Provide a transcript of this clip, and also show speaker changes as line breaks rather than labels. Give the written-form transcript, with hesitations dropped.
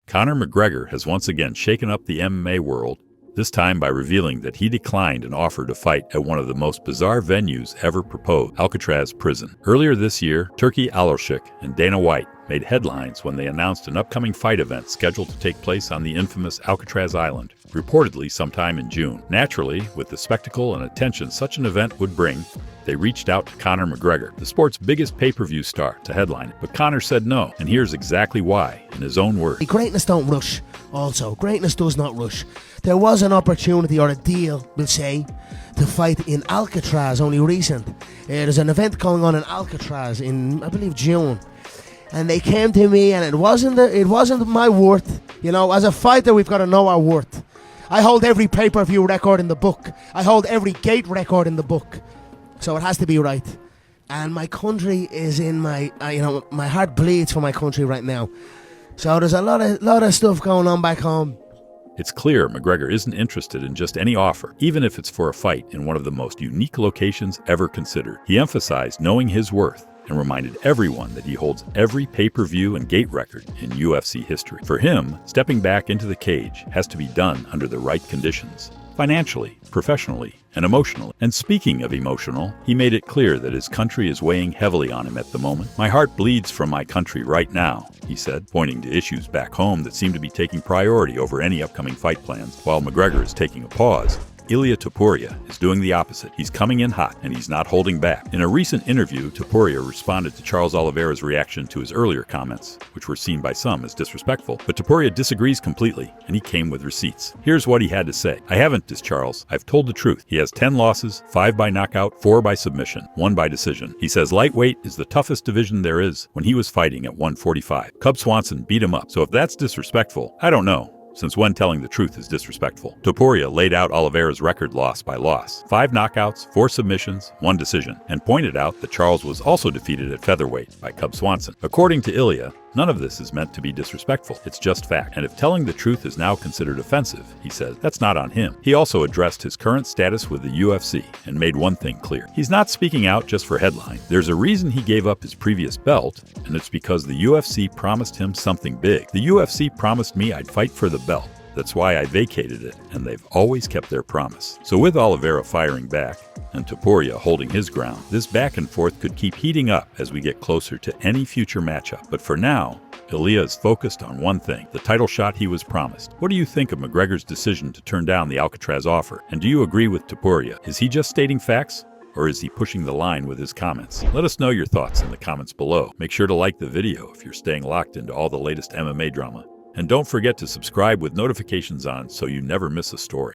Conor McGregor has once again shaken up the MMA world, this time by revealing that he declined an offer to fight at one of the most bizarre venues ever proposed, Alcatraz prison. Earlier this year, Turki Alashik and Dana White made headlines when they announced an upcoming fight event scheduled to take place on the infamous Alcatraz Island, reportedly sometime in June. Naturally, with the spectacle and attention such an event would bring, they reached out to Conor McGregor, the sport's biggest pay-per-view star, to headline it. But Conor said no, and here's exactly why, in his own words.
Greatness don't rush, also. Greatness does not rush. There was an opportunity, or a deal, we'll say, to fight in Alcatraz, only recent. There's an event going on in Alcatraz in, I believe, June. And they came to me, and it wasn't my worth. You know, as a fighter, we've got to know our worth. I hold every pay-per-view record in the book. I hold every gate record in the book. So it has to be right. And my country is in my, my heart bleeds for my country right now. So there's a lot of stuff going on back home.
It's clear McGregor isn't interested in just any offer, even if it's for a fight in one of the most unique locations ever considered. He emphasized knowing his worth and reminded everyone that he holds every pay-per-view and gate record in UFC history. For him, stepping back into the cage has to be done under the right conditions, financially, professionally, and emotionally. And speaking of emotional, he made it clear that his country is weighing heavily on him at the moment. "My heart bleeds from my country right now," he said, pointing to issues back home that seem to be taking priority over any upcoming fight plans. While McGregor is taking a pause, Ilia Topuria is doing the opposite. He's coming in hot, and he's not holding back. In a recent interview, Topuria responded to Charles Oliveira's reaction to his earlier comments, which were seen by some as disrespectful. But Topuria disagrees completely, and he came with receipts. Here's what he had to say. "I haven't dissed Charles. I've told the truth. He has 10 losses, 5 by knockout, 4 by submission, 1 by decision. He says lightweight is the toughest division there is when he was fighting at 145. Cub Swanson beat him up. So if that's disrespectful, I don't know, since when telling the truth is disrespectful." Topuria laid out Oliveira's record loss by loss: 5 knockouts, 4 submissions, 1 decision, and pointed out that Charles was also defeated at featherweight by Cub Swanson. According to Ilia, none of this is meant to be disrespectful. It's just fact. And if telling the truth is now considered offensive, he says, that's not on him. He also addressed his current status with the UFC and made one thing clear. He's not speaking out just for headline. There's a reason he gave up his previous belt, and it's because the UFC promised him something big. The UFC promised me I'd fight for the belt. That's why I vacated it, and they've always kept their promise. So with Oliveira firing back, and Topuria holding his ground, this back and forth could keep heating up as we get closer to any future matchup. But for now, Ilia is focused on one thing, the title shot he was promised. What do you think of McGregor's decision to turn down the Alcatraz offer? And do you agree with Topuria? Is he just stating facts, or is he pushing the line with his comments? Let us know your thoughts in the comments below. Make sure to like the video if you're staying locked into all the latest MMA drama. And don't forget to subscribe with notifications on so you never miss a story.